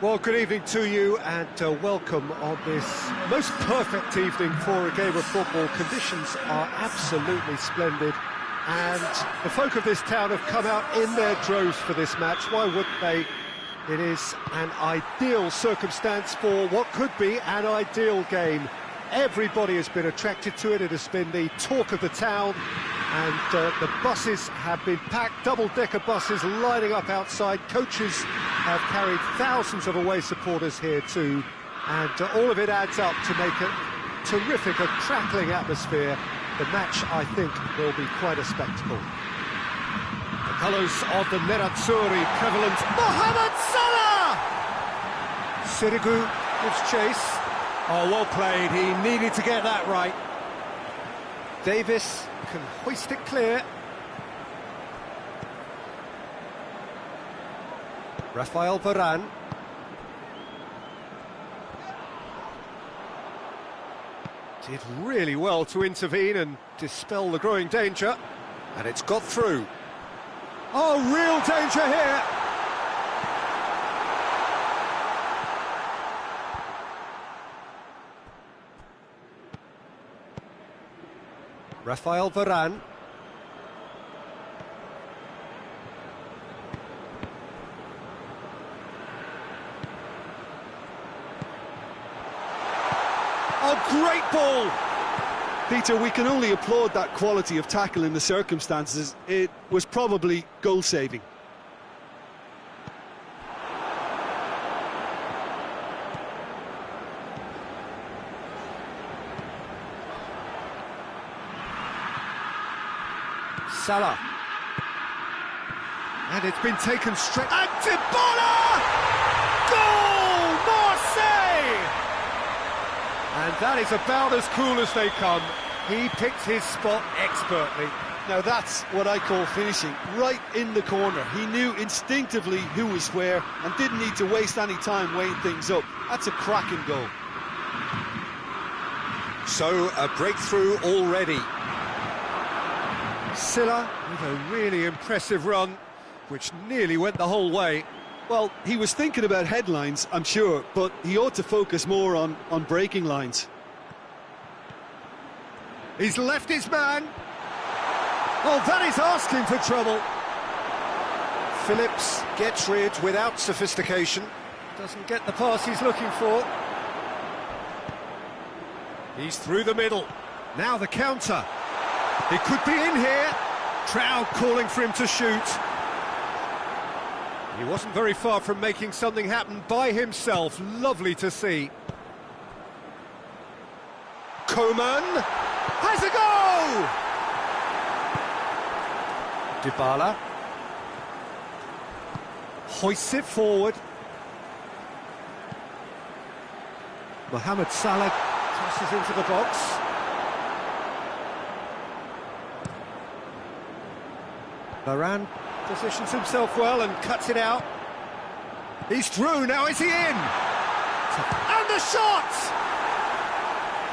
Well, good evening to you and welcome on this most perfect evening for a game of football. Conditions are absolutely splendid and the folk of this town have come out in their droves for this match. Why wouldn't they? It is an ideal circumstance for what could be an ideal game. Everybody has been attracted to it. It has been the talk of the town, and the buses have been packed, double-decker buses lining up outside. Coaches have carried thousands of away supporters here too, and all of it adds up to make a terrific, a crackling atmosphere. The match, I think, will be quite a spectacle. The colours of the Nerazzurri prevalent. Mohamed Salah! Sirigu gives chase. Oh, well played, he needed to get that right. Davis can hoist it clear. Rafael Varane. Did really well to intervene and dispel the growing danger. And it's got through. Oh, real danger here! Rafael Varane. Oh, great ball! Peter, we can only applaud that quality of tackle in the circumstances. It was probably goal-saving. Salah. And it's been taken straight... And Dybala! Goal! Marseille! And that is about as cool as they come. He picked his spot expertly. Now that's what I call finishing, right in the corner. He knew instinctively who was where and didn't need to waste any time weighing things up. That's a cracking goal. So, a breakthrough already. Silla with a really impressive run, which nearly went the whole way. Well, he was thinking about headlines, I'm sure, but he ought to focus more on breaking lines. He's left his man. Oh, that is asking for trouble. Phillips gets rid without sophistication. Doesn't get the pass he's looking for. He's through the middle. Now the counter. He could be in here. Crowd calling for him to shoot. He wasn't very far from making something happen by himself. Lovely to see. Coman has a go! Dybala hoists it forward. Mohamed Salah tosses into the box. Varane positions himself well and cuts it out. He's through, now is he in? And the shot!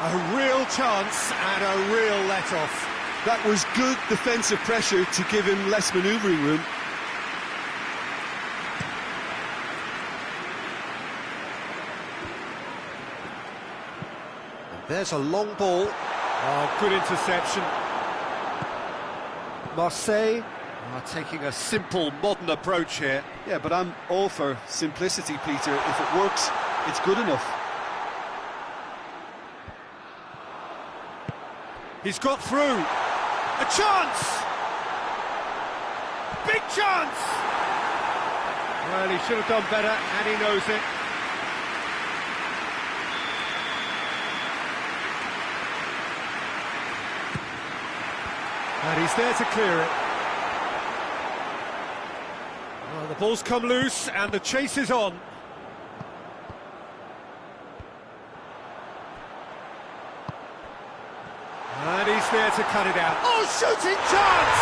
A real chance and a real let-off. That was good defensive pressure to give him less manoeuvring room. And there's a long ball. Oh, good interception. Marseille are taking a simple, modern approach here. Yeah, but I'm all for simplicity, Peter. If it works, it's good enough. He's got through. A chance! Big chance! Well, he should have done better, and he knows it. And he's there to clear it. Well, the ball's come loose, and the chase is on. And he's there to cut it out. Oh, shooting chance!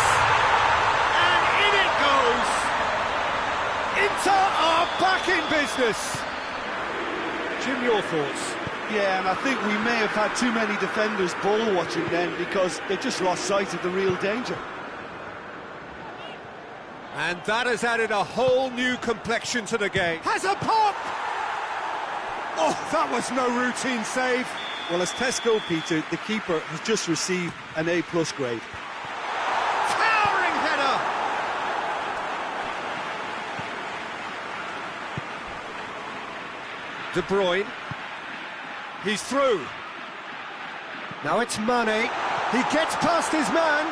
And in it goes! Inter are back in business! Jim, your thoughts? Yeah, and I think we may have had too many defenders ball watching then because they just lost sight of the real danger. And that has added a whole new complexion to the game. Has a pop! Oh, that was no routine save. Well, as Tesco, Peter, the keeper has just received an A+ grade. Towering header. De Bruyne. He's through. Now it's Mane. He gets past his man.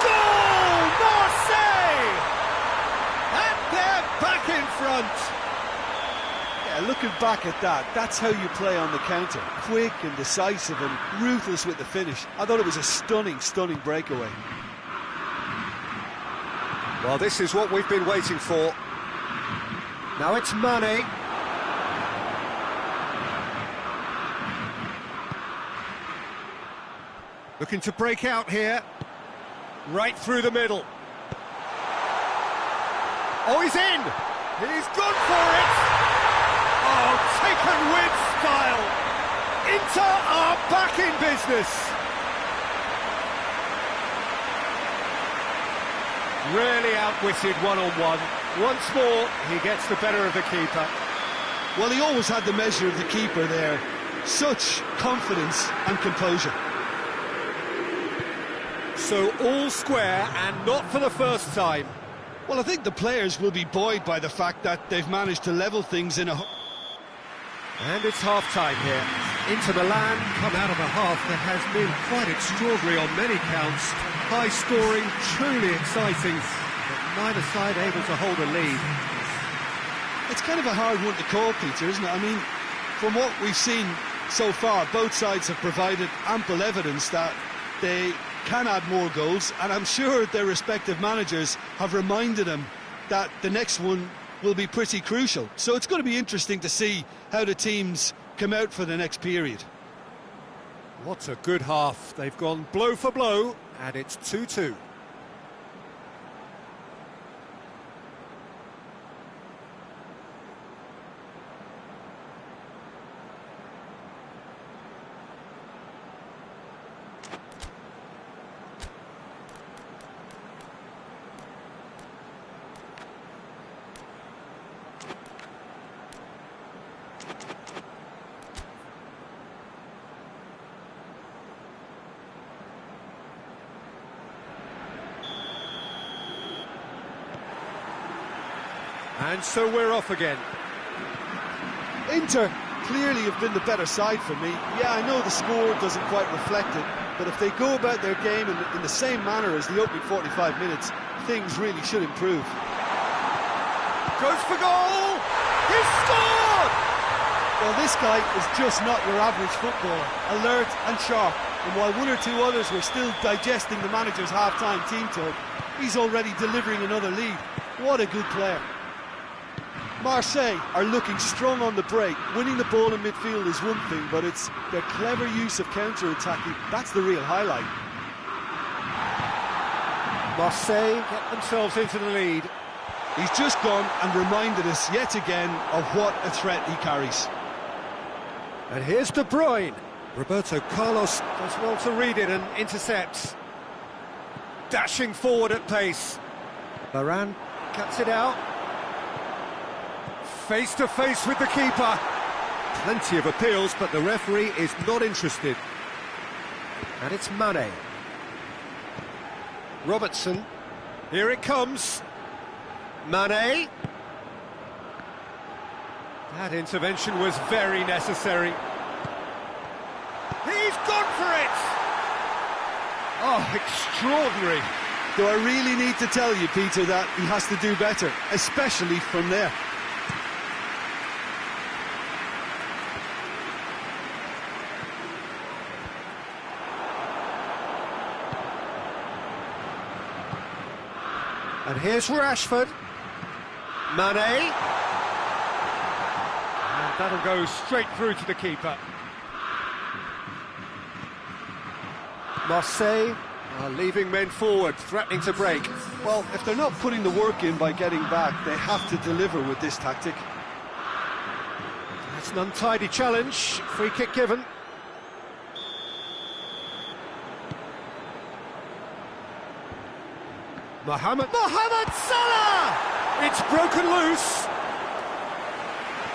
Goal! Marseille! And they're back in front. Yeah, looking back at that, that's how you play on the counter. Quick and decisive and ruthless with the finish. I thought it was a stunning, stunning breakaway. Well, this is what we've been waiting for. Now it's Mane. Looking to break out here. Right through the middle. Oh, he's in! He's gone for it! Oh, taken with style! Inter are back in business! Really outwitted one-on-one. Once more, he gets the better of the keeper. Well, he always had the measure of the keeper there. Such confidence and composure. So all square, and not for the first time. Well, I think the players will be buoyed by the fact that they've managed to level things in a... And it's half-time here. Inter Milan come out of a half that has been quite extraordinary on many counts. High-scoring, truly exciting, but neither side able to hold a lead. It's kind of a hard one to call, Peter, isn't it? I mean, from what we've seen so far, both sides have provided ample evidence that they can add more goals, and I'm sure their respective managers have reminded them that the next one will be pretty crucial. So it's going to be interesting to see how the teams come out for the next period. What a good half. They've gone blow for blow, and it's 2-2. And so we're off again. Inter clearly have been the better side for me. Yeah, I know the score doesn't quite reflect it, but if they go about their game in the same manner as the opening 45 minutes, things really should improve. Goes for goal! He's scored! Well, this guy is just not your average footballer, alert and sharp. And while one or two others were still digesting the manager's half-time team talk, he's already delivering another lead. What a good player. Marseille are looking strong on the break. Winning the ball in midfield is one thing, but it's their clever use of counter-attacking. That's the real highlight. Marseille get themselves into the lead. He's just gone and reminded us yet again of what a threat he carries. And here's De Bruyne. Roberto Carlos does well to read it and intercepts. Dashing forward at pace. Varane cuts it out. Face to face with the keeper. Plenty of appeals, but the referee is not interested. And it's Mane. Robertson. Here it comes. Mane. That intervention was very necessary. He's gone for it! Oh, extraordinary. Do I really need to tell you, Peter, that he has to do better, especially from there? And here's Rashford. Mane. And that'll go straight through to the keeper. Marseille are leaving men forward, threatening to break. Well, if they're not putting the work in by getting back, they have to deliver with this tactic. That's an untidy challenge. Free kick given. Mohamed Salah! It's broken loose.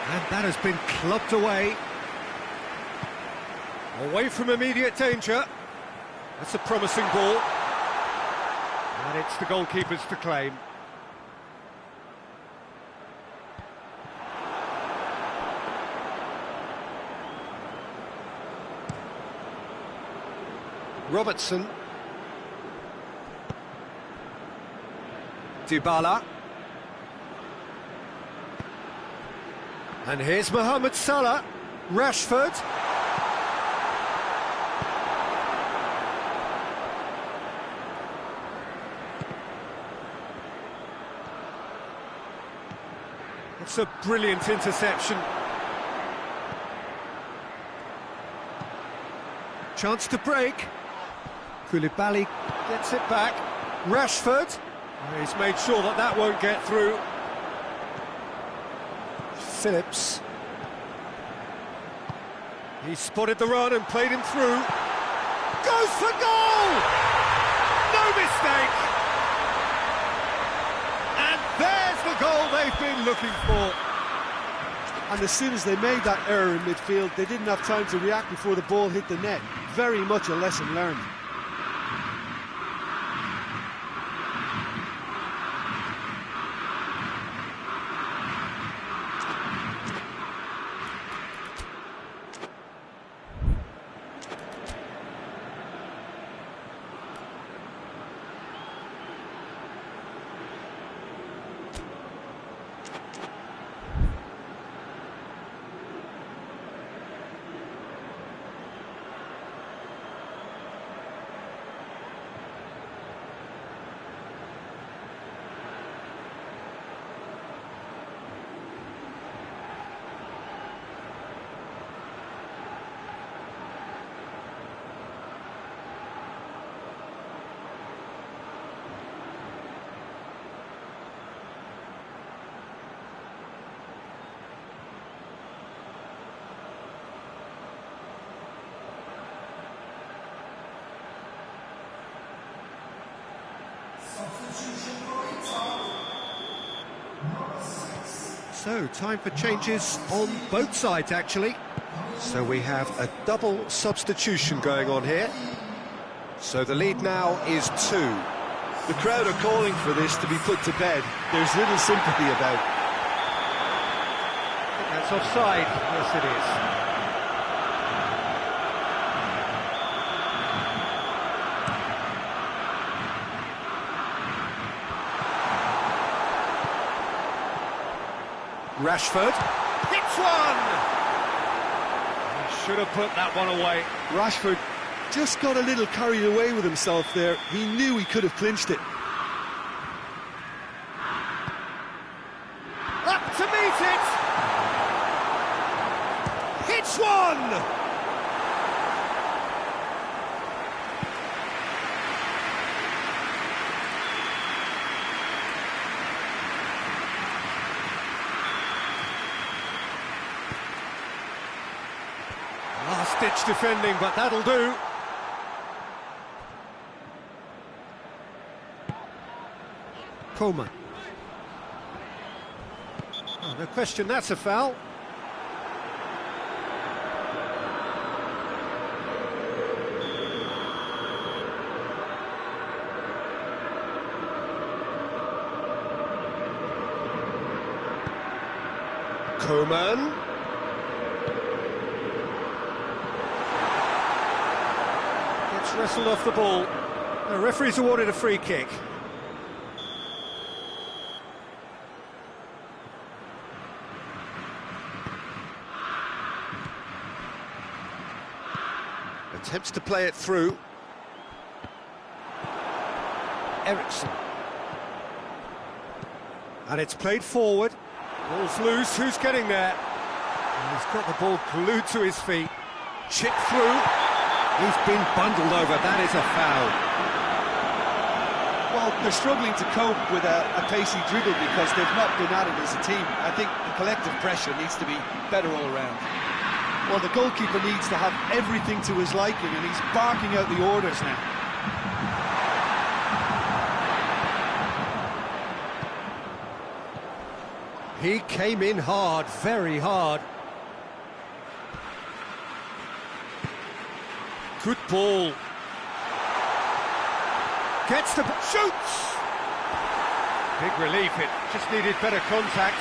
And that has been clubbed away. Away from immediate danger. That's a promising ball. And it's the goalkeepers to claim. Robertson. Dybala. And here's Mohamed Salah. Rashford. It's a brilliant interception. Chance to break. Koulibaly gets it back. Rashford. He's made sure that that won't get through. Phillips. He spotted the run and played him through. Goes for goal! No mistake! And there's the goal they've been looking for. And as soon as they made that error in midfield, they didn't have time to react before the ball hit the net. Very much a lesson learned. So, time for changes on both sides, actually. So we have a double substitution going on here. So the lead now is 2. The crowd are calling for this to be put to bed. There's little sympathy about. I think that's offside. Yes, it is. Rashford hits one! He should have put that one away. Rashford just got a little carried away with himself there. He knew he could have clinched it. Up to meet it! Hits one! Last-ditch defending, but that'll do. Coleman. Oh, no question, that's a foul. Coleman. Gets wrestled off the ball. The referee's awarded a free kick. Attempts to play it through. Ericsson. And it's played forward. Ball's loose, who's getting there? And he's got the ball glued to his feet. Chipped through. He's been bundled over, that is a foul. Well, they're struggling to cope with a pacey dribble because they've not been at it as a team. I think the collective pressure needs to be better all around. Well, the goalkeeper needs to have everything to his liking, and he's barking out the orders now. He came in hard, very hard. Good ball. Gets the... shoots! Big relief, it just needed better contact.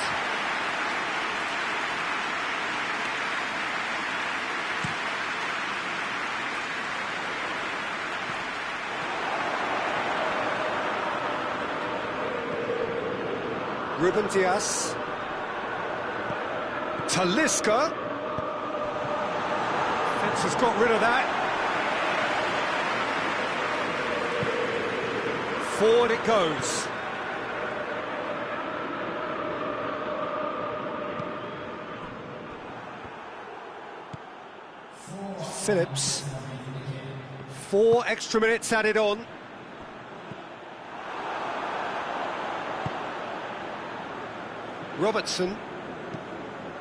Ruben Dias. Talisca. Fence has got rid of that. Forward it goes. Phillips. 4 extra minutes added on. Robertson.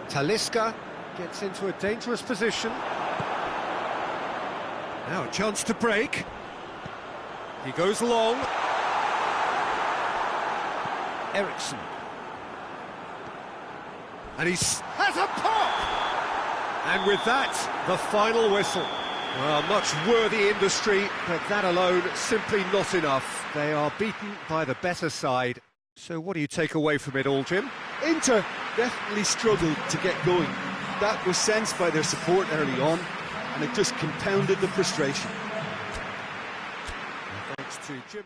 Talisca gets into a dangerous position. Now a chance to break. He goes long. Eriksson. And he has a pop! And with that, the final whistle. Well, much worthy industry, but that alone simply not enough. They are beaten by the better side. So what do you take away from it all, Jim? Inter definitely struggled to get going. That was sensed by their support early on, and it just compounded the frustration. Thanks to Jim.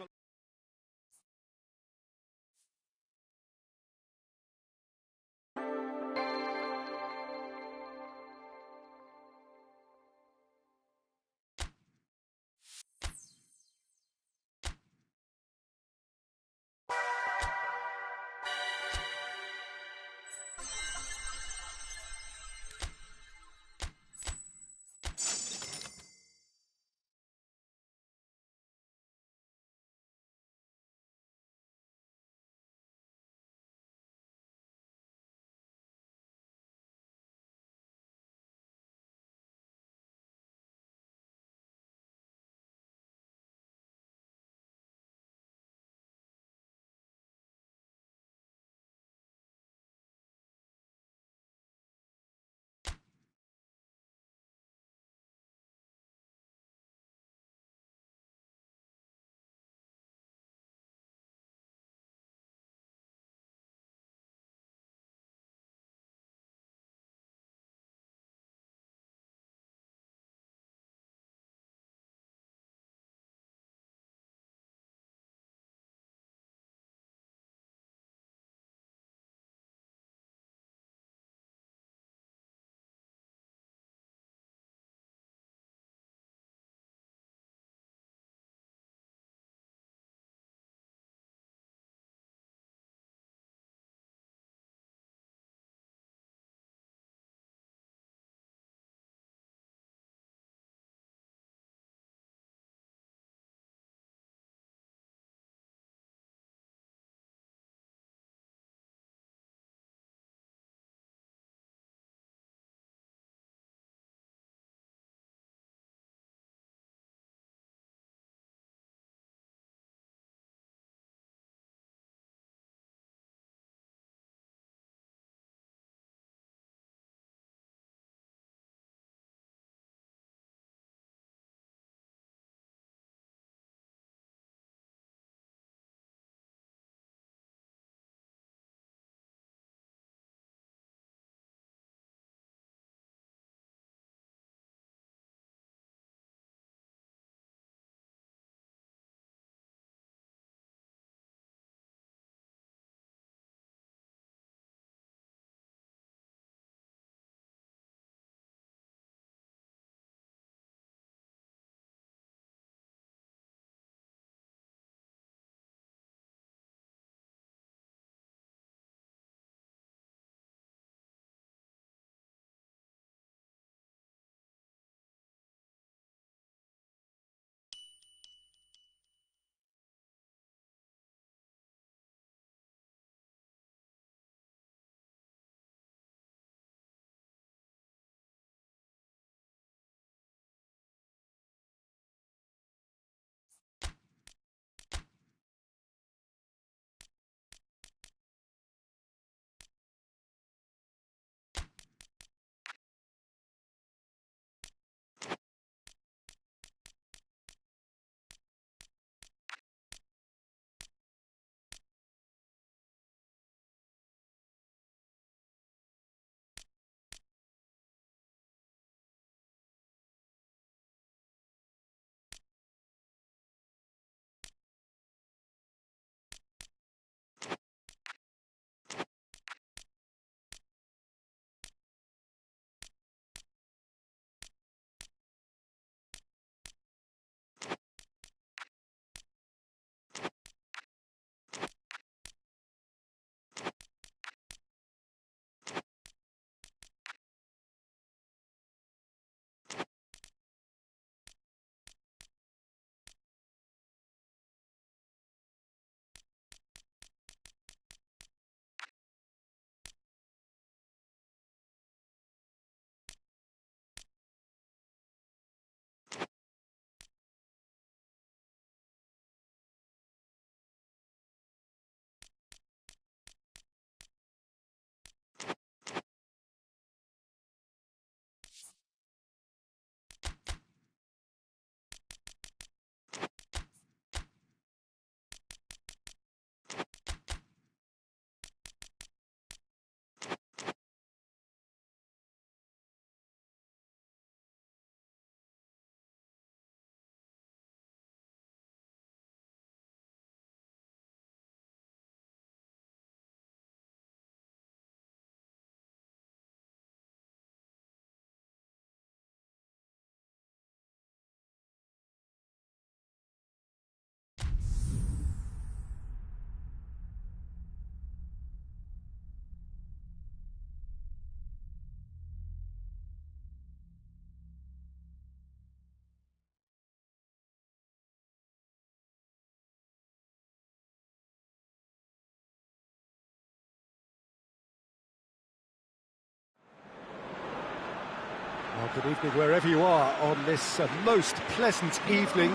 Well, good evening wherever you are on this most pleasant evening.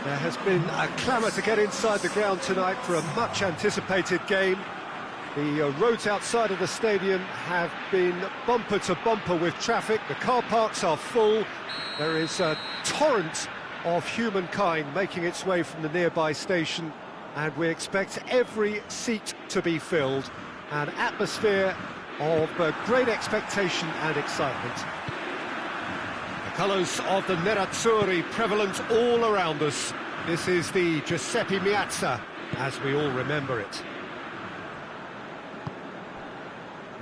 There has been a clamour to get inside the ground tonight for a much anticipated game. The roads outside of the stadium have been bumper to bumper with traffic. The car parks are full. There is a torrent of humankind making its way from the nearby station, and we expect every seat to be filled. An atmosphere of great expectation and excitement. The colours of the Nerazzurri prevalent all around us. This is the Giuseppe Meazza, as we all remember it.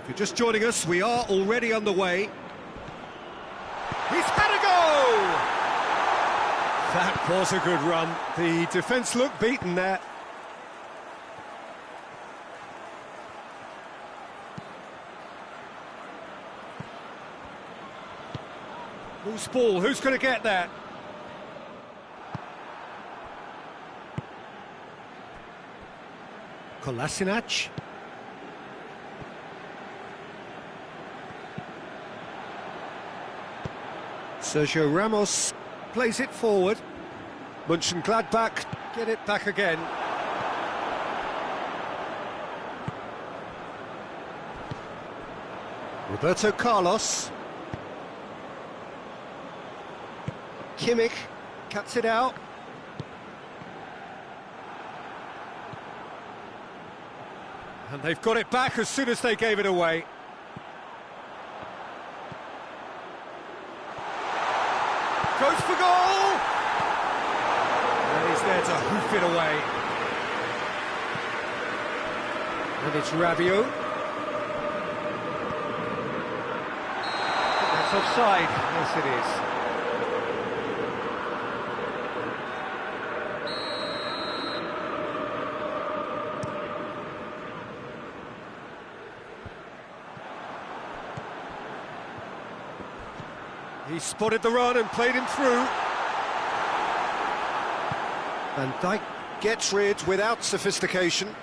If you're just joining us, we are already underway. He's had a go! That was a good run. The defence looked beaten there. Loose ball, who's going to get that? Kolasinac. Sergio Ramos plays it forward. Mönchengladbach get it back again. Roberto Carlos. Kimmich cuts it out. And they've got it back as soon as they gave it away. Goes for goal! And he's there to hoof it away. And it's Rabiot. That's offside. Yes, it is. He spotted the run and played him through. Van Dijk gets rid without sophistication.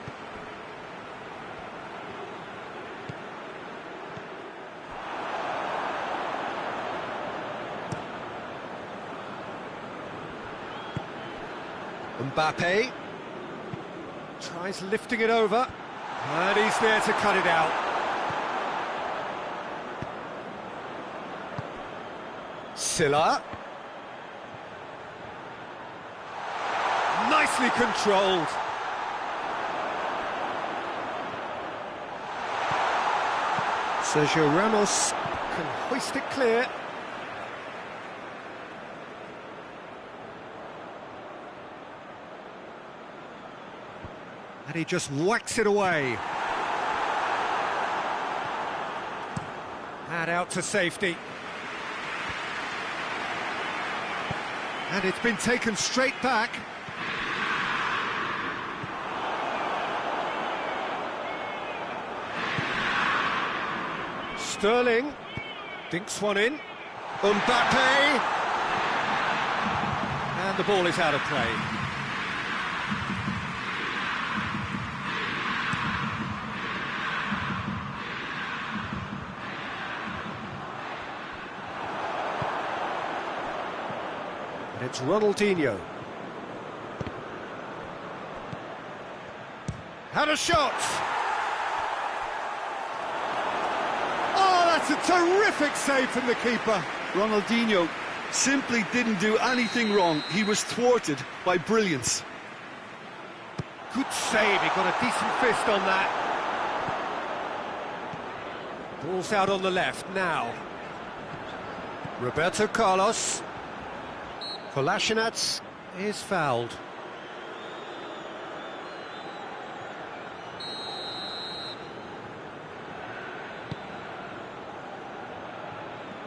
Mbappe tries lifting it over, and he's there to cut it out. Silla. Nicely controlled. Sergio Ramos can hoist it clear. And he just whacks it away. And out to safety. And it's been taken straight back. Sterling dinks one in. Mbappe. And the ball is out of play. It's Ronaldinho. Had a shot! Oh, that's a terrific save from the keeper. Ronaldinho simply didn't do anything wrong. He was thwarted by brilliance. Good save, he got a decent fist on that. Ball's out on the left now. Roberto Carlos. Kolasinac is fouled.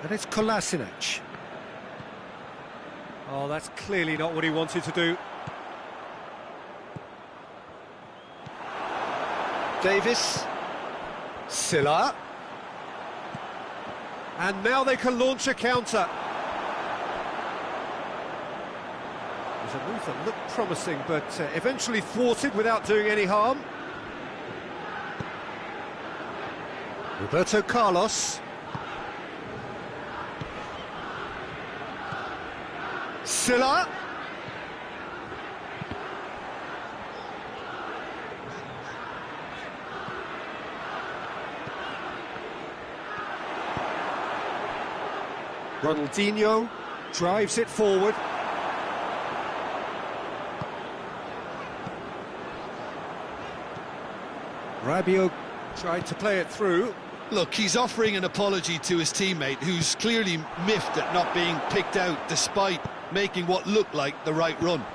And it's Kolasinac. Oh, that's clearly not what he wanted to do. Davis. Silla. And now they can launch a counter. It was a move that looked promising, but eventually thwarted without doing any harm. Roberto Carlos. Silla. Ronaldinho drives it forward. Rabiot tried to play it through. Look, he's offering an apology to his teammate, who's clearly miffed at not being picked out despite making what looked like the right run.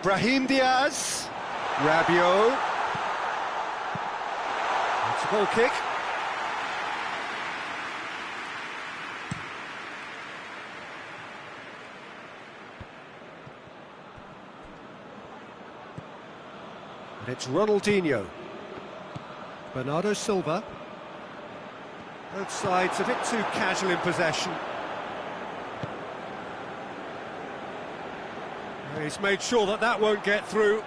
Brahim Diaz. Rabiot. It's a goal kick. And it's Ronaldinho. Bernardo Silva. Both sides a bit too casual in possession. He's made sure that that won't get through.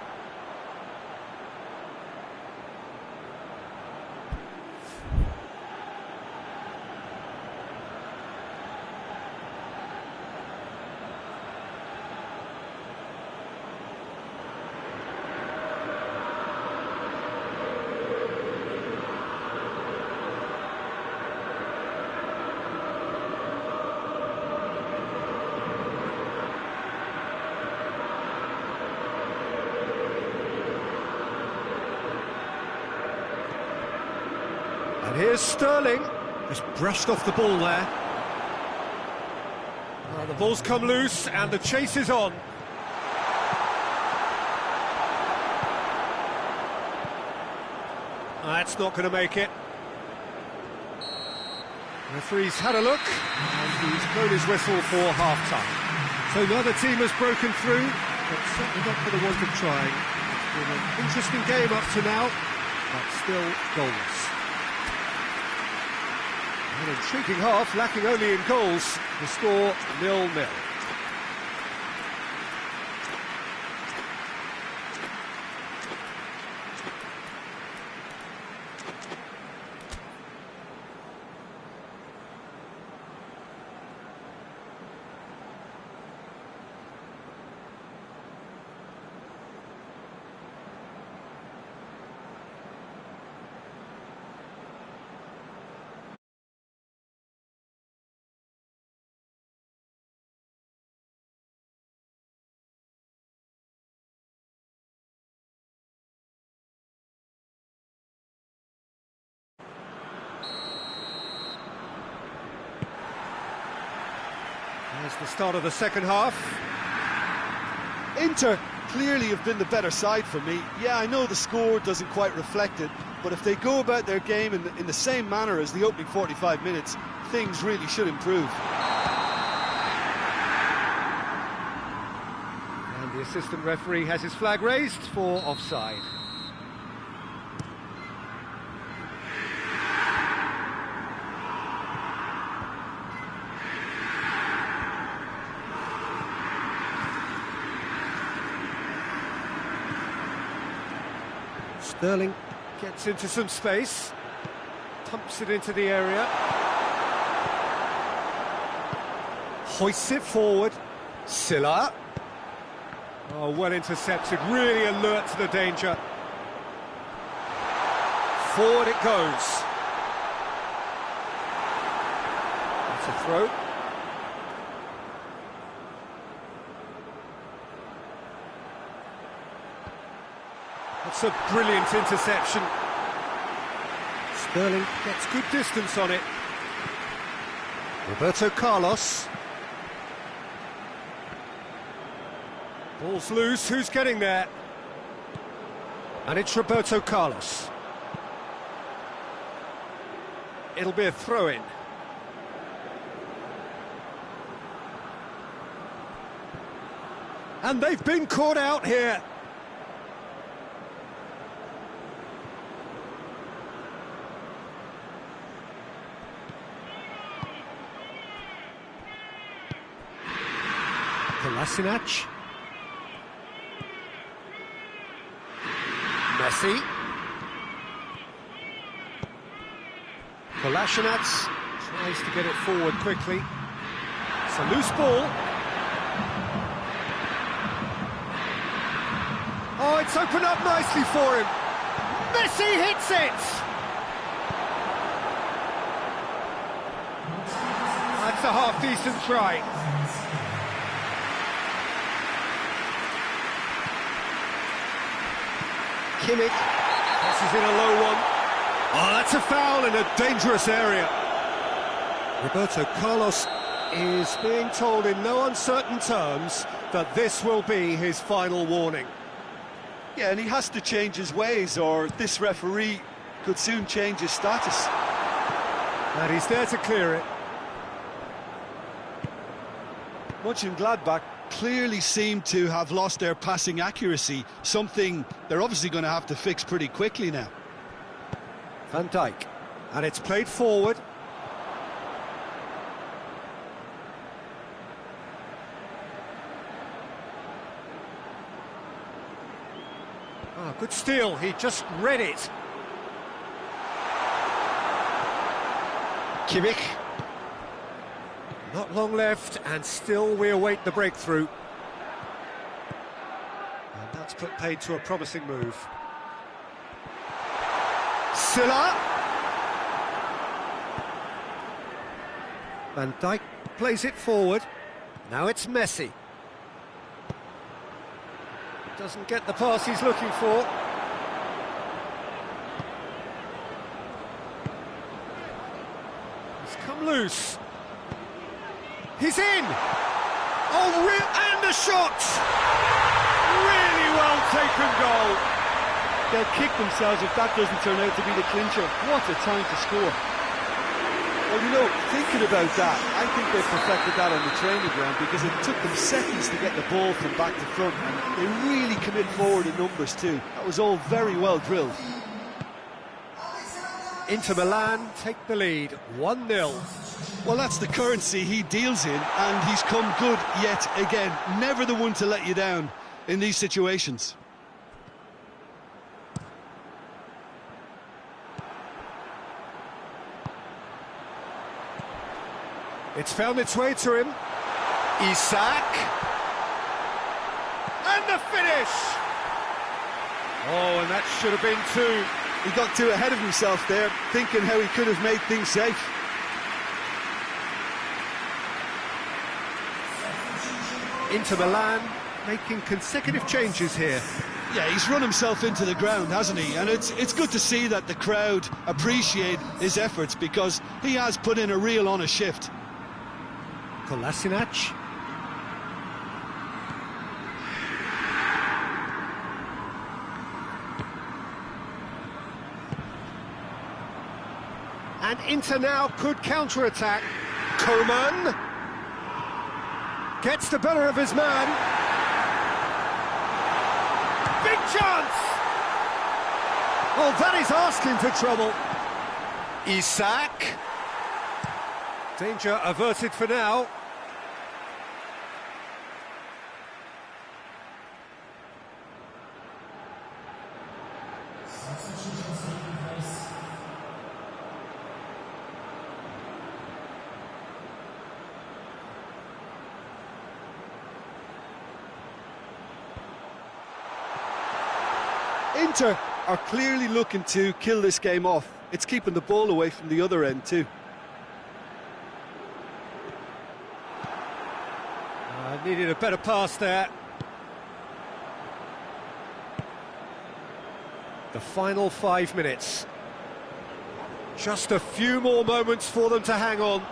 And here's Sterling, just brushed off the ball there. Well, the ball's come loose and the chase is on. That's not going to make it. The referee's had a look and he's blown his whistle for half-time. So neither team has broken through, but certainly not for the want of trying. It's been an interesting game up to now, but still goalless. An intriguing half, lacking only in goals. The score 0-0. There's the start of the second half. Inter clearly have been the better side for me. Yeah, I know the score doesn't quite reflect it, but if they go about their game in the same manner as the opening 45 minutes, things really should improve. And the assistant referee has his flag raised for offside. Sterling gets into some space, pumps it into the area, hoists it forward. Silla. Oh, well intercepted, really alert to the danger. Forward it goes. That's a throw. That's a brilliant interception. Sterling gets good distance on it. Roberto Carlos. Ball's loose, who's getting there? And it's Roberto Carlos. It'll be a throw-in. And they've been caught out here. Kolasinac. Messi. Kolasinac tries to get it forward quickly. It's a loose ball. Oh, it's opened up nicely for him. Messi hits it! That's a half-decent try. Kimmich, this is in a low one. Oh, that's a foul in a dangerous area. Roberto Carlos is being told in no uncertain terms that this will be his final warning. Yeah, and he has to change his ways, or this referee could soon change his status. And he's there to clear it. Mönchengladbach clearly seem to have lost their passing accuracy, something they're obviously going to have to fix pretty quickly now. Van Dijk, and it's played forward. Oh, good steal, he just read it. Kimmich. Not long left, and still we await the breakthrough. And that's put paid to a promising move. Silla. Van Dijk plays it forward. Now it's Messi. Doesn't get the pass he's looking for. He's come loose. He's in! Oh, and the shot! Really well taken goal. They'll kick themselves if that doesn't turn out to be the clincher. What a time to score. Well, you know, thinking about that, I think they perfected that on the training ground because it took them seconds to get the ball from back to front, and they really commit forward in numbers too. That was all very well drilled. Inter Milan take the lead, 1-0. Well, that's the currency he deals in, and he's come good yet again. Never the one to let you down in these situations. It's found its way to him. Isak. And the finish! Oh, and that should have been two. He got too ahead of himself there, thinking how he could have made things safe. Inter Milan making consecutive changes here. Yeah, he's run himself into the ground, hasn't he? And it's good to see that the crowd appreciate his efforts because he has put in a real honest shift. Kolasinac. And Inter now could counter-attack. Coman gets the better of his man. Big chance! Oh, that is asking for trouble. Isak. Danger averted for now. Inter are clearly looking to kill this game off. It's keeping the ball away from the other end too. Needed a better pass there. The final 5 minutes. Just a few more moments for them to hang on.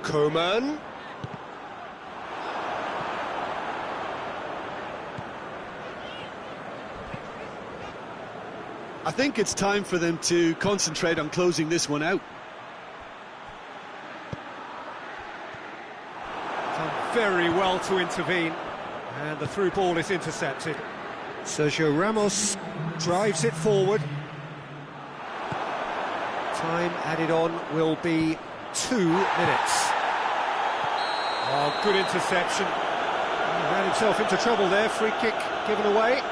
Coman. I think it's time for them to concentrate on closing this one out. Done very well to intervene, and the through ball is intercepted. Sergio Ramos drives it forward. Time added on will be 2 minutes. Oh, good interception. He ran himself into trouble there. Free kick given away.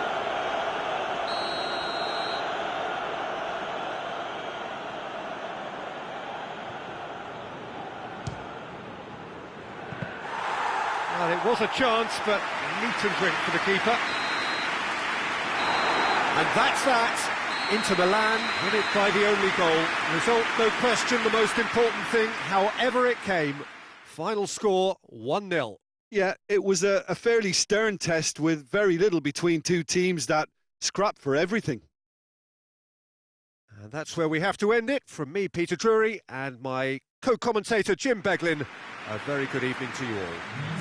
Well, it was a chance, but meet and drink for the keeper. And that's that. Inter Milan win it by the only goal. Result, no question, the most important thing, however it came. Final score, 1-0. Yeah, it was a fairly stern test with very little between two teams that scrapped for everything. And that's where we have to end it. From me, Peter Drury, and my co-commentator, Jim Beglin, a very good evening to you all.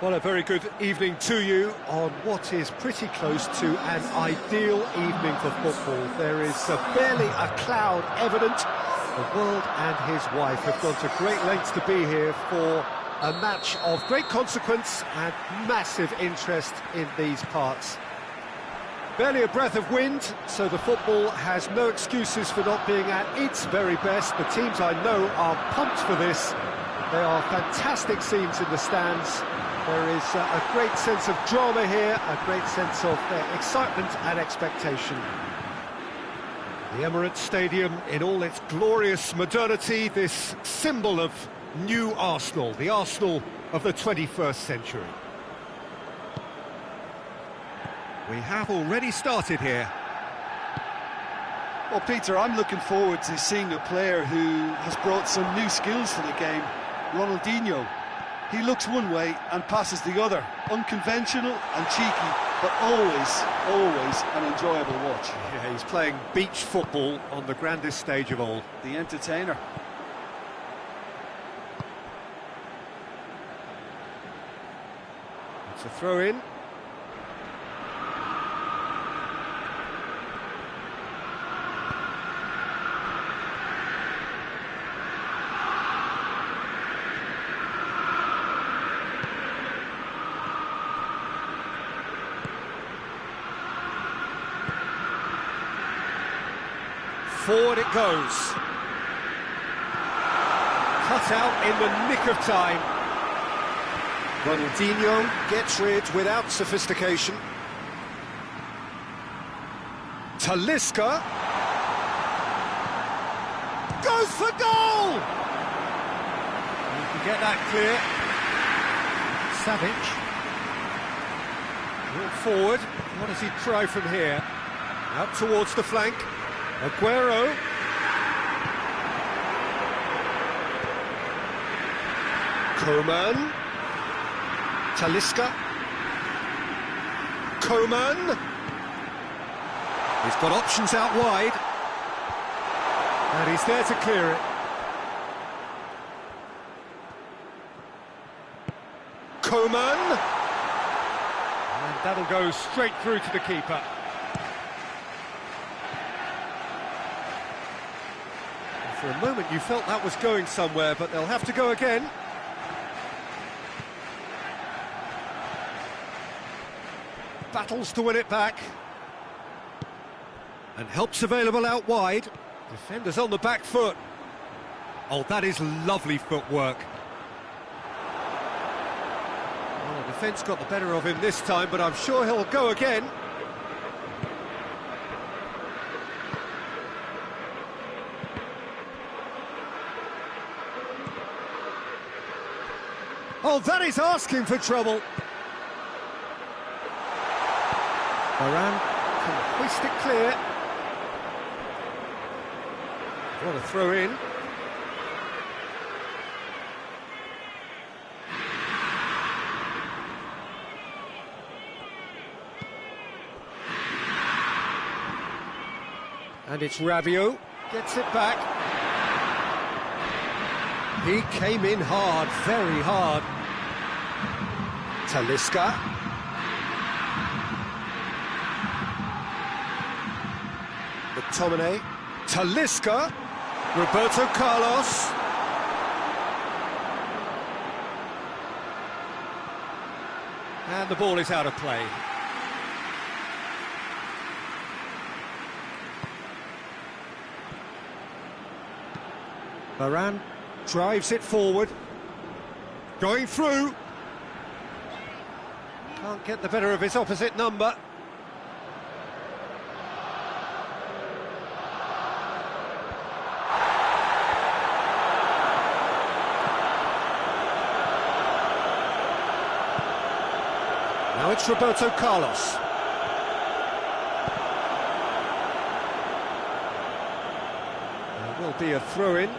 Well, a very good evening to you on what is pretty close to an ideal evening for football. There is barely a cloud evident. The world and his wife have gone to great lengths to be here for a match of great consequence and massive interest in these parts. Barely a breath of wind, so the football has no excuses for not being at its very best. The teams I know are pumped for this. They are fantastic scenes in the stands. There is a great sense of drama here, a great sense of excitement and expectation. The Emirates Stadium in all its glorious modernity, this symbol of new Arsenal, the Arsenal of the 21st century. We have already started here. Well, Peter, I'm looking forward to seeing a player who has brought some new skills to the game. Ronaldinho. He looks one way and passes the other. Unconventional and cheeky, but always an enjoyable watch. Yeah, he's playing beach football on the grandest stage of all. The entertainer. It's a throw-in. Forward it goes. Cut out in the nick of time. Ronaldinho gets rid without sophistication. Talisca goes for goal! You can get that clear. Savic. Brought forward. What does he try from here? Out towards the flank. Aguero. Coman. Talisca. Coman. He's got options out wide. And he's there to clear it. Coman. And that'll go straight through to the keeper. For a moment you felt that was going somewhere, but they'll have to go again. Battles to win it back. And help's available out wide. Defenders on the back foot. Oh, that is lovely footwork. Well, the defence got the better of him this time, but I'm sure he'll go again. Oh, that is asking for trouble. Varane can hoist it clear. What a throw in. And it's Rabiot, gets it back. He came in hard, very hard. Talisca. McTominay. Talisca. Roberto Carlos. And the ball is out of play. Varane drives it forward. Going through. Can't get the better of his opposite number. Now it's Roberto Carlos. There will be a throw-in.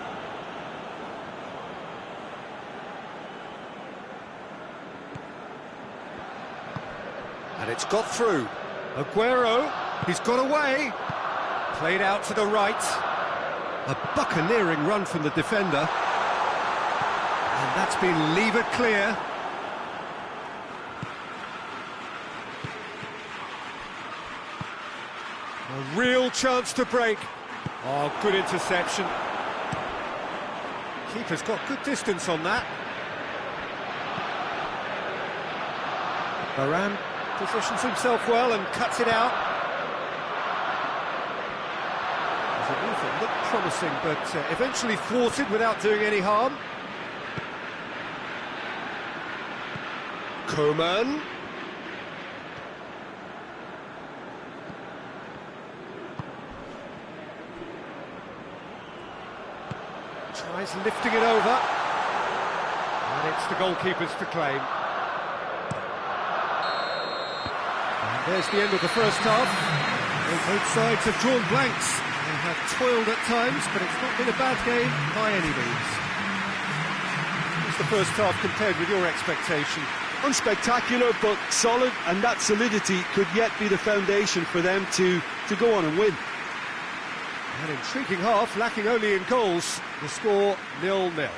And it's got through. Aguero, he's got away. Played out to the right. A buccaneering run from the defender. And that's been levered clear. A real chance to break. Oh, good interception. Keeper's got good distance on that. Varane positions himself well and cuts it out. promising, but eventually thwarted without doing any harm. Koeman. Tries lifting it over. And it's the goalkeeper's to claim. And there's the end of the first half. Well, both sides have drawn blanks. They have toiled at times, but it's not been a bad game by any means. What's the first half compared with your expectation? Unspectacular, but solid, and that solidity could yet be the foundation for them to go on and win. An intriguing half, lacking only in goals. The score 0-0.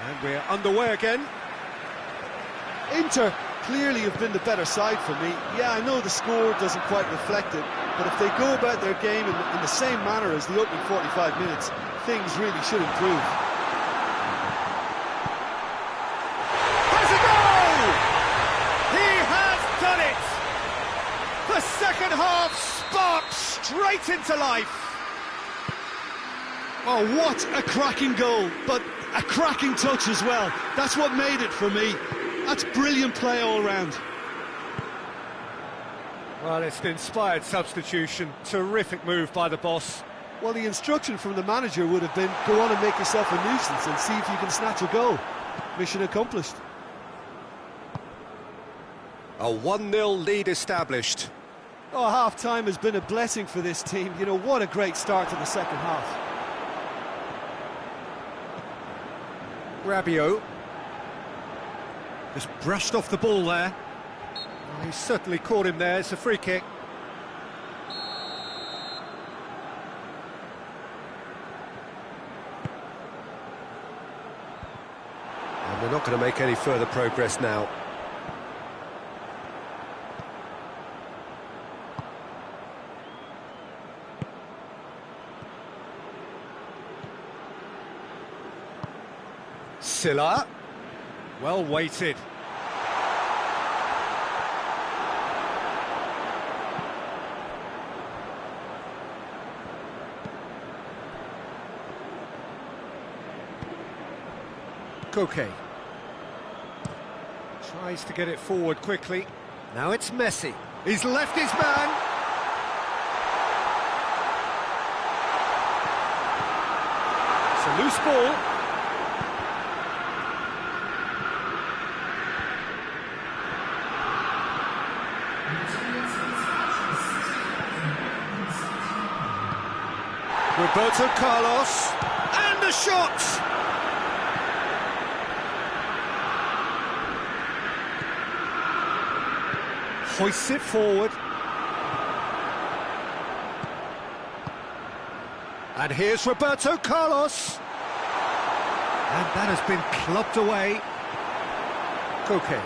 And we're underway again. Inter clearly have been the better side for me. Yeah, I know the score doesn't quite reflect it, but if they go about their game in the same manner as the opening 45 minutes, things really should improve. Has a goal! He has done it! The second half sparked straight into life. Oh, what a cracking goal, but a cracking touch as well. That's what made it for me. That's brilliant play all round. Well, it's an inspired substitution. Terrific move by the boss. Well, the instruction from the manager would have been, go on and make yourself a nuisance and see if you can snatch a goal. Mission accomplished. A 1-0 lead established. Oh, half-time has been a blessing for this team. You know, what a great start to the second half. Rabiot. Just brushed off the ball there. Well, he certainly caught him there. It's a free kick. And they're not going to make any further progress now. Silla, well weighted. Koke tries to get it forward quickly. Now it's Messi. He's left his man. It's a loose ball. Roberto Carlos, and the shot! Hoists it forward. And here's Roberto Carlos. And that has been clubbed away. Koke.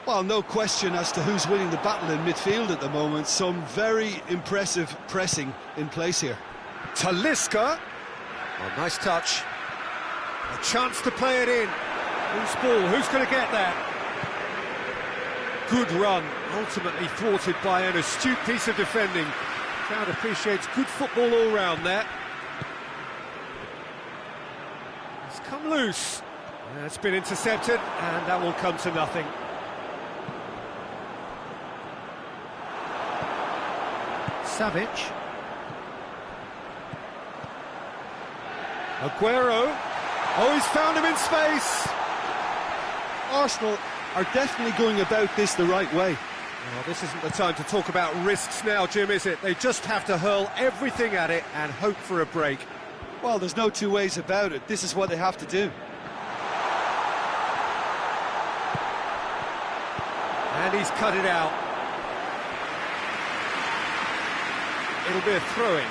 Well, no question as to who's winning the battle in midfield at the moment. Some very impressive pressing in place here. Talisca. Oh, nice touch. A chance to play it in. Loose ball, who's going to get that? Good run, ultimately thwarted by an astute piece of defending. Crowd appreciates good football all round there. It's come loose. It's been intercepted, and that will come to nothing. Savic. Aguero. Oh, he's found him in space. Arsenal are definitely going about this the right way. Well, this isn't the time to talk about risks now, Jim, is it? They just have to hurl everything at it and hope for a break. Well, there's no two ways about it. This is what they have to do. And he's cut it out. It'll be a throw-in.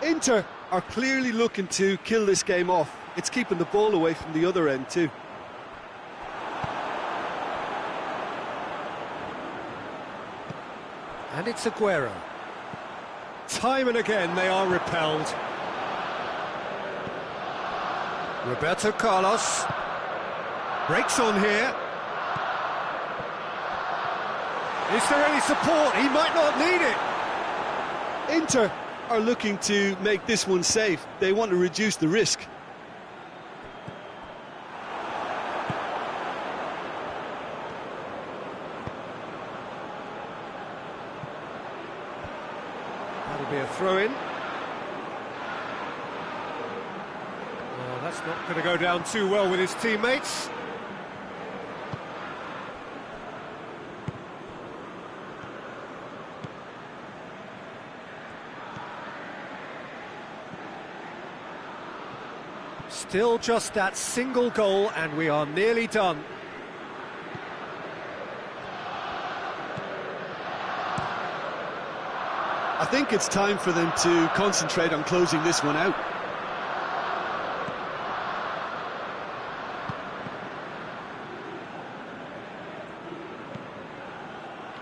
Inter are clearly looking to kill this game off. It's keeping the ball away from the other end too. And it's Aguero. Time and again they are repelled. Roberto Carlos breaks on here. Is there any support? He might not need it. Inter are looking to make this one safe. They want to reduce the risk. That'll be a throw-in. Well, that's not going to go down too well with his teammates. Still just that single goal and we are nearly done. I think it's time for them to concentrate on closing this one out.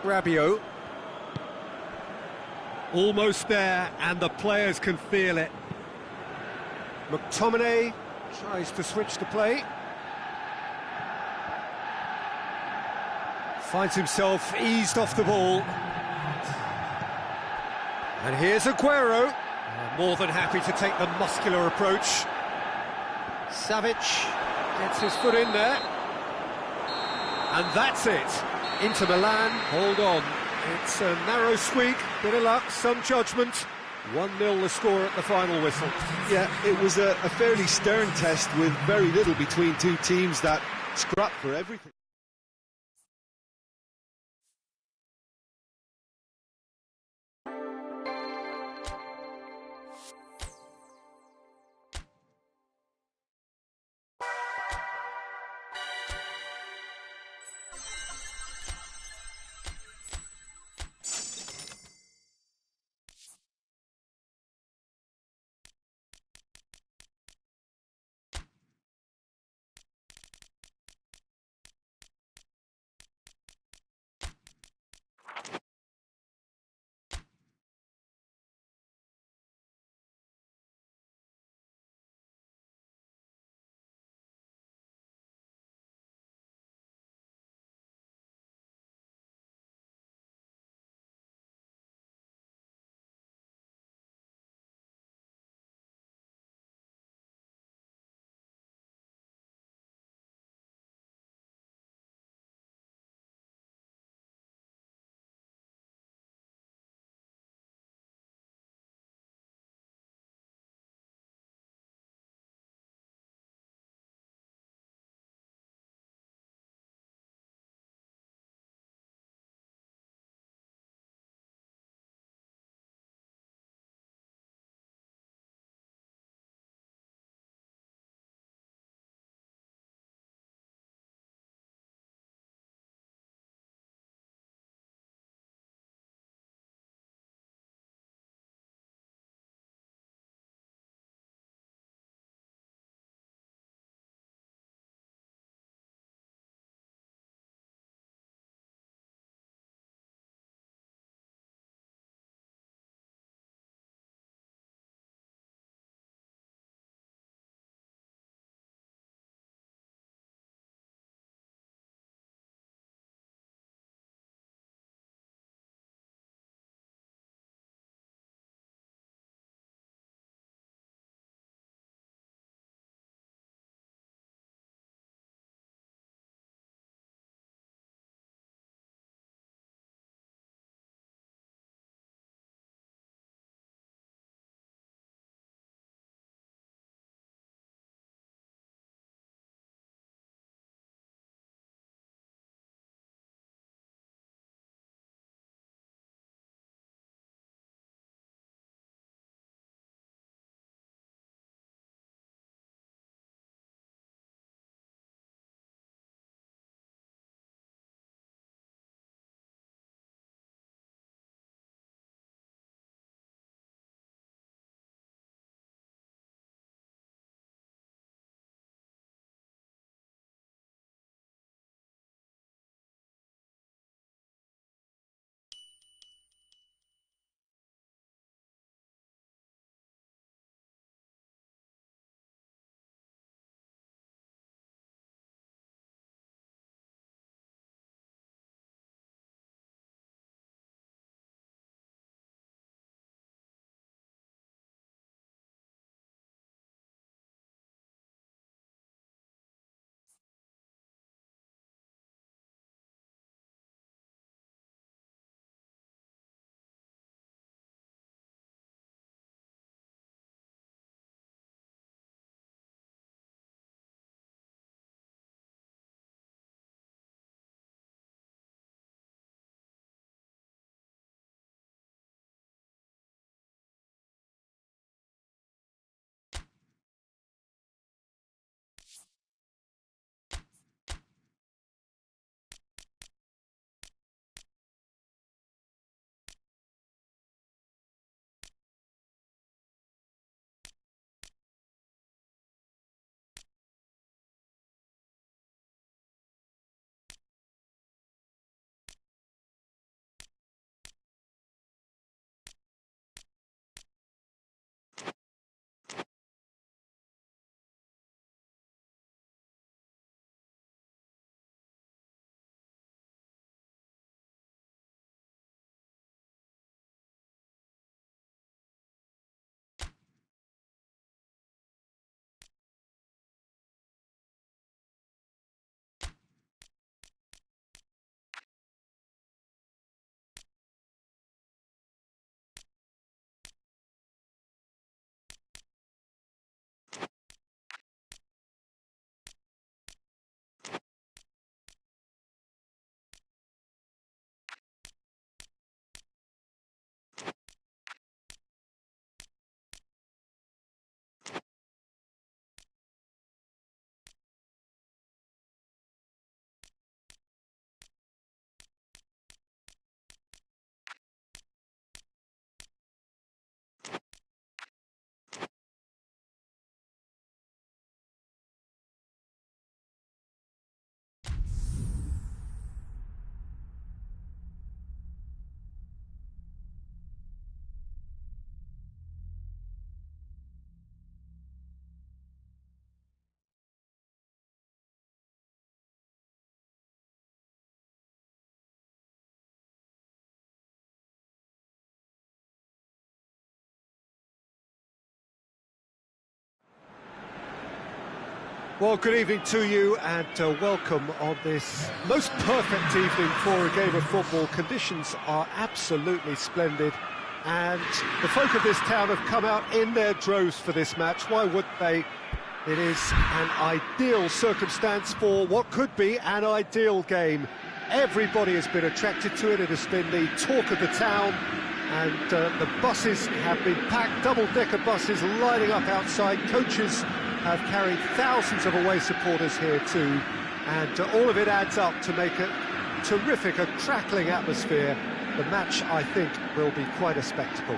Rabiot. Almost there, and the players can feel it. McTominay tries to switch the play. Finds himself eased off the ball. And here's Aguero. More than happy to take the muscular approach. Savic gets his foot in there. And that's it. Inter Milan, hold on. It's a narrow squeak, bit of luck, some judgment. 1-0 the score at the final whistle. Yeah, it was a fairly stern test with very little between two teams that scrapped for everything. Well, good evening to you and welcome on this most perfect evening for a game of football. Conditions are absolutely splendid and the folk of this town have come out in their droves for this match. Why would they? It is an ideal circumstance for what could be an ideal game. Everybody has been attracted to it. It has been the talk of the town, and the buses have been packed, double-decker buses lining up outside. Coaches have carried thousands of away supporters here too, and all of it adds up to make a terrific, a crackling atmosphere. The match, I think, will be quite a spectacle.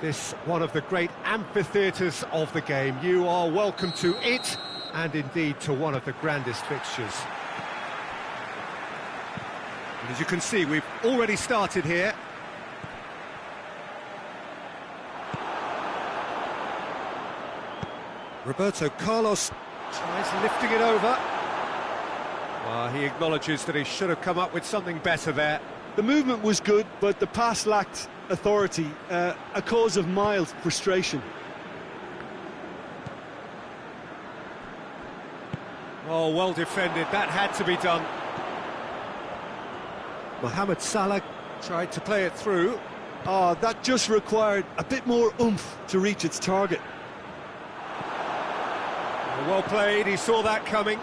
This one of the great amphitheatres of the game. You are welcome to it, and indeed to one of the grandest fixtures. And as you can see, we've already started here. Roberto Carlos tries lifting it over. Well, he acknowledges that he should have come up with something better there. The movement was good, but the pass lacked authority, a cause of mild frustration. Oh, well defended, that had to be done. Mohamed Salah tried to play it through. Oh, that just required a bit more oomph to reach its target. Well played, he saw that coming.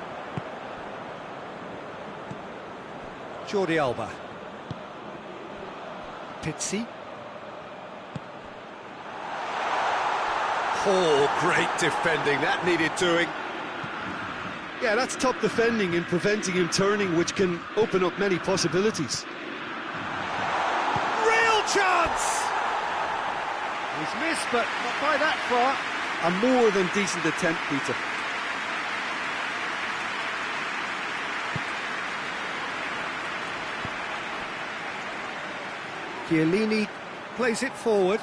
Jordi Alba. Pizzi. Oh, great defending, that needed doing. Yeah, that's top defending and preventing him turning, which can open up many possibilities. Real chance! He's missed, but not by that far. A more than decent attempt, Peter. Chiellini plays it forward.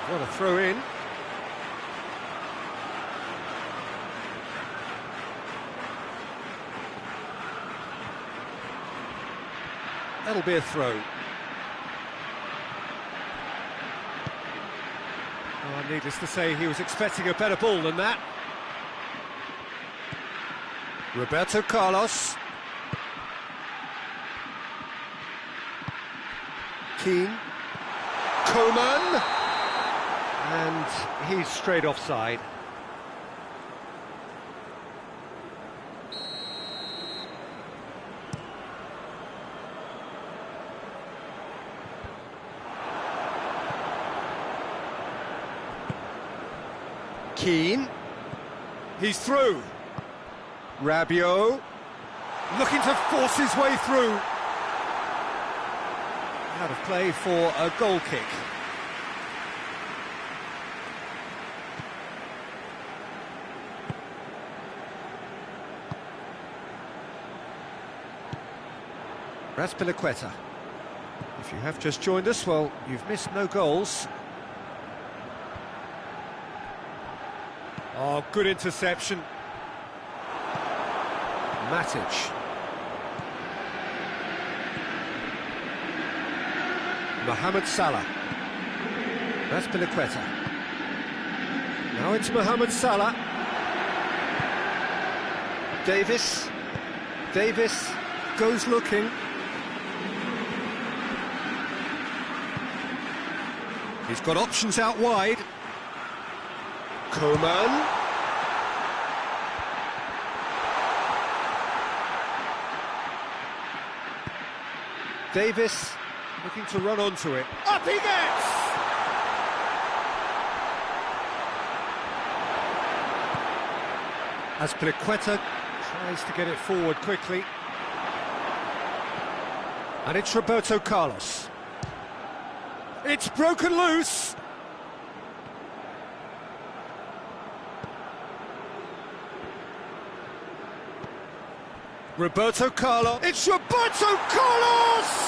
What a throw in. That'll be a throw. Oh, needless to say, he was expecting a better ball than that. Roberto Carlos. Keane. Coman. And he's straight offside. Keane. He's through. Rabiot. Looking to force his way through. Out of play for a goal kick. Azpilicueta. If you have just joined us, well, you've missed no goals. Oh, good interception. Matic. Mohamed Salah. Azpilicueta. Now it's Mohamed Salah. Davis. Davis goes looking. He's got options out wide. Coman. Davis looking to run onto it. Up he gets! Azpilicueta tries to get it forward quickly. And it's Roberto Carlos. It's broken loose! Roberto Carlos. It's Roberto Carlos!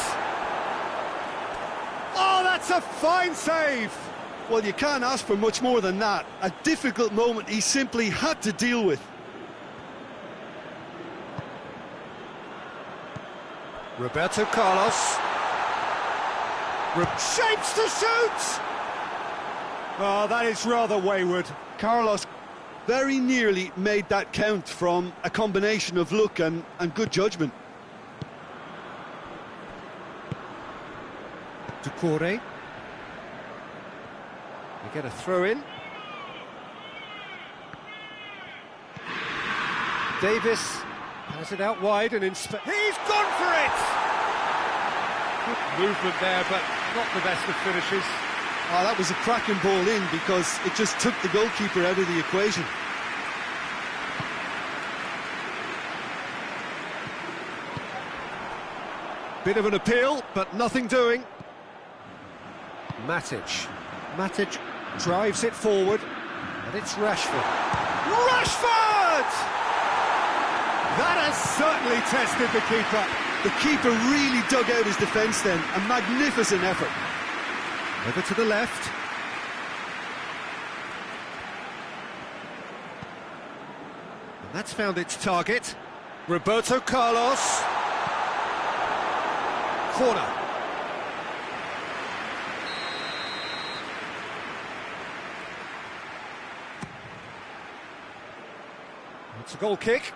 Oh, that's a fine save! Well, you can't ask for much more than that. A difficult moment he simply had to deal with. Roberto Carlos. Shapes to shoot! Oh, that is rather wayward. Carlos very nearly made that count from a combination of luck and good judgment. Doucouré. They get a throw in. Davis has it out wide and he's gone for it! Good movement there, but not the best of finishes. Oh, that was a cracking ball in because it just took the goalkeeper out of the equation. Bit of an appeal, but nothing doing. Matic drives it forward, and it's Rashford. Rashford! That has certainly tested the keeper. The keeper really dug out his defence then, a magnificent effort. Over to the left. And that's found its target. Roberto Carlos. Corner. It's a goal kick.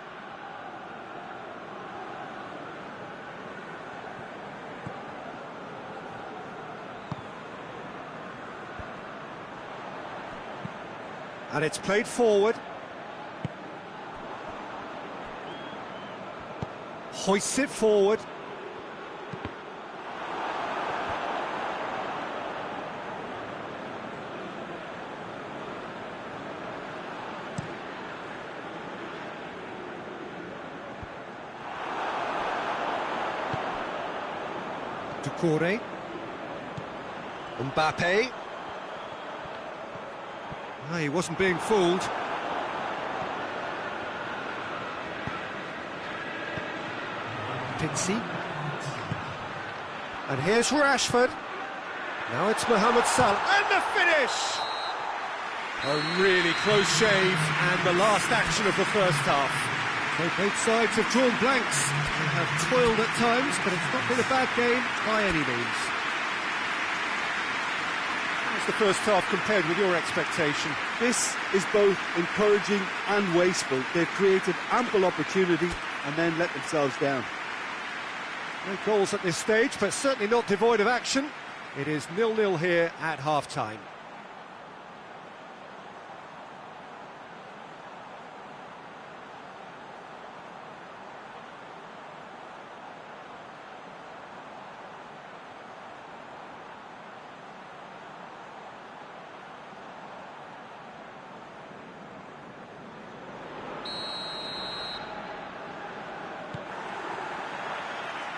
And it's played forward. Hoists it forward. Doucouré. Mbappe. Ah, he wasn't being fooled. Pizzi. And here's Rashford. Now it's Mohamed Salah. And the finish! A really close shave, and the last action of the first half. Both sides have drawn blanks. They have toiled at times, but it's not been a bad game by any means. How's the first half compared with your expectation? This is both encouraging and wasteful. They've created ample opportunity and then let themselves down. No goals at this stage, but certainly not devoid of action. It is 0-0 here at half-time.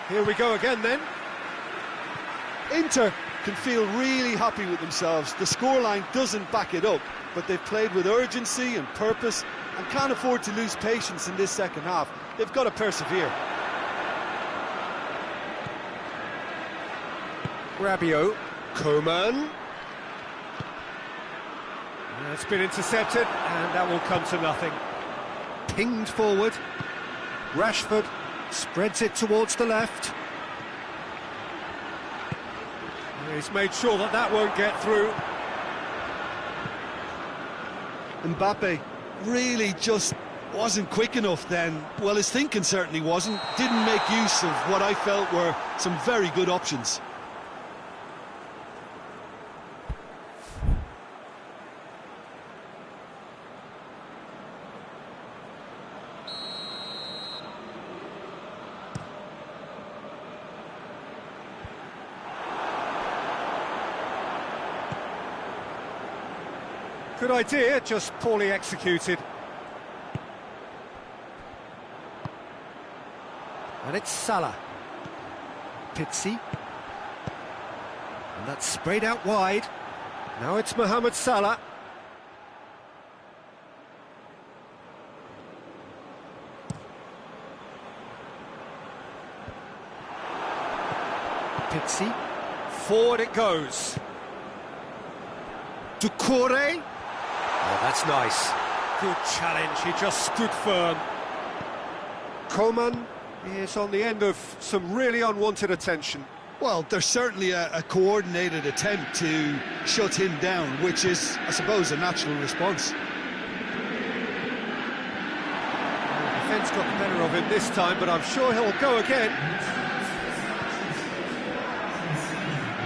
Here we go again then. Inter can feel really happy with themselves. The scoreline doesn't back it up, but they've played with urgency and purpose and can't afford to lose patience in this second half. They've got to persevere. Rabiot, Coman. It's been intercepted, and that will come to nothing. Pinged forward. Rashford spreads it towards the left. He's made sure that that won't get through. Mbappe really just wasn't quick enough then. Well, his thinking certainly wasn't. Didn't make use of what I felt were some very good options. Good idea, just poorly executed. And it's Salah. Pizzi. And that's sprayed out wide. Now it's Mohamed Salah. Pizzi. Forward it goes. Doucouré. Oh, that's nice. Good challenge, he just stood firm. Coman is on the end of some really unwanted attention. Well, there's certainly a coordinated attempt to shut him down, which is, I suppose, a natural response. The defence got the better of him this time, but I'm sure he'll go again.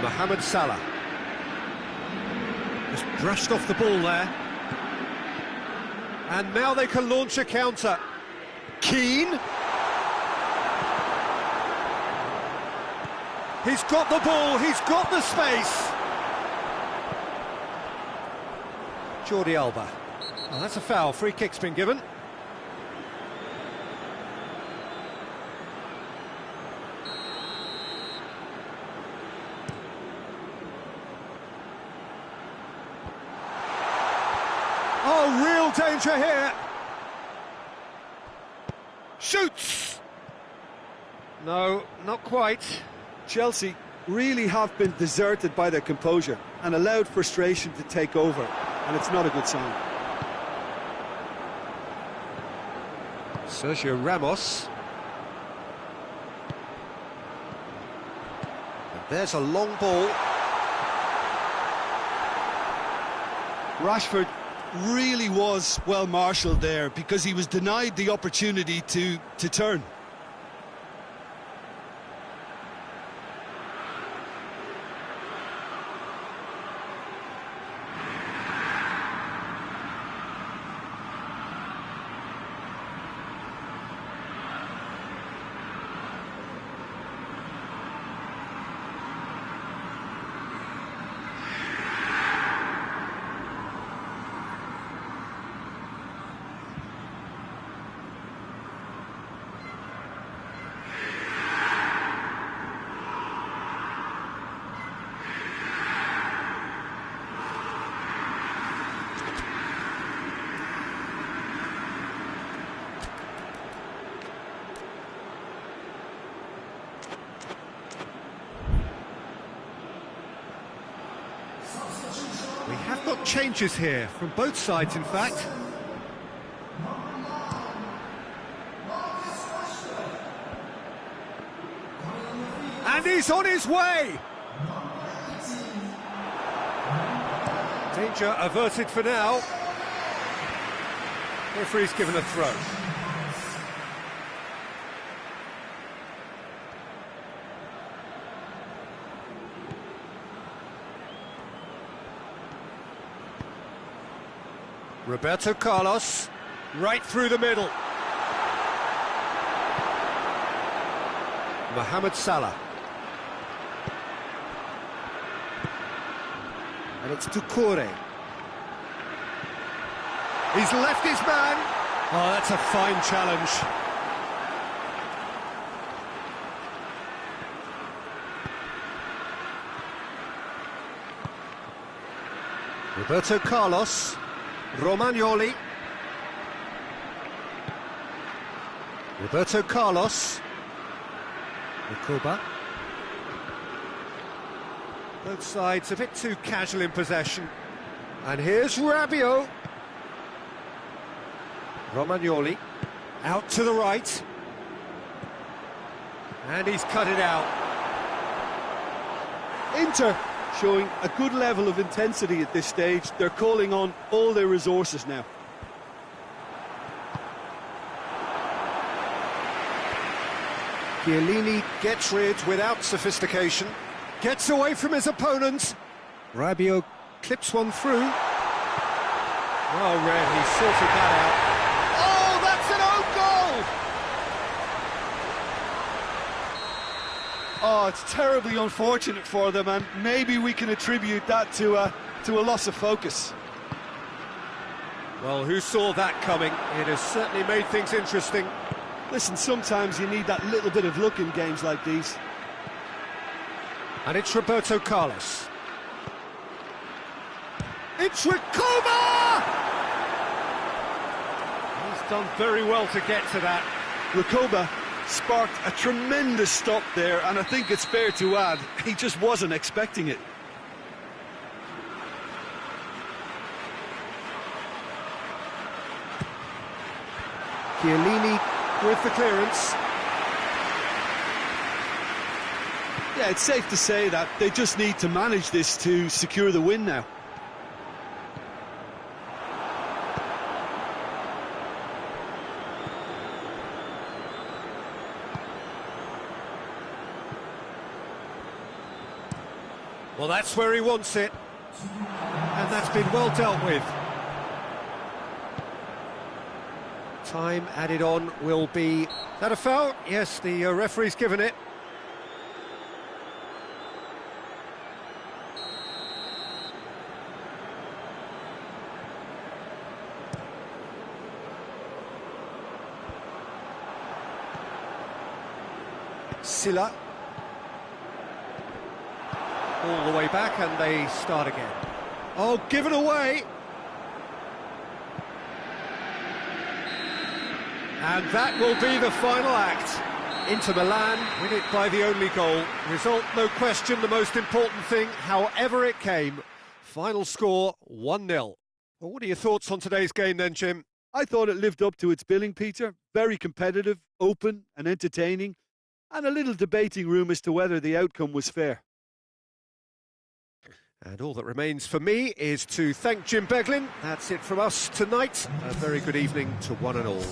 Mohamed Salah. Just brushed off the ball there. And now they can launch a counter. Keane. He's got the ball, he's got the space. Jordi Alba. Oh, that's a foul, free kick's been given. Oh, real danger here. Shoots! No, not quite. Chelsea really have been deserted by their composure and allowed frustration to take over, and it's not a good sign. Sergio Ramos. And there's a long ball. Rashford really was well marshalled there because he was denied the opportunity to turn. We have got changes here, from both sides in fact. And he's on his way! Danger averted for now. Referee's given a throw. Roberto Carlos, right through the middle. Mohamed Salah. And it's Doucouré. He's left his man. Oh, that's a fine challenge. Roberto Carlos. Romagnoli. Roberto Carlos. Recoba. Both sides a bit too casual in possession. And here's Rabiot. Romagnoli. Out to the right. And he's cut it out. Inter showing a good level of intensity at this stage. They're calling on all their resources now. Chiellini gets rid without sophistication. Gets away from his opponent. Rabiot clips one through. Well read, he sorted that out. Oh, that's an own goal! Oh, it's terribly unfortunate for them, and maybe we can attribute that to a loss of focus. Well, who saw that coming? It has certainly made things interesting. Listen, sometimes you need that little bit of luck in games like these. And it's Roberto Carlos. It's Recoba! He's done very well to get to that. Recoba sparked a tremendous stop there, and I think it's fair to add, he just wasn't expecting it. Chiellini with the clearance. Yeah, it's safe to say that they just need to manage this to secure the win now. Well, that's where he wants it, and that's been well dealt with. Time added on will be... Is that a foul? Yes, the referee's given it. Silla. All the way back, and they start again. Oh, given away! And that will be the final act. Inter Milan win it by the only goal. Result, no question, the most important thing, however it came. Final score, 1-0. Well, what are your thoughts on today's game then, Jim? I thought it lived up to its billing, Peter. Very competitive, open and entertaining, and a little debating room as to whether the outcome was fair. And all that remains for me is to thank Jim Beglin. That's it from us tonight. A very good evening to one and all.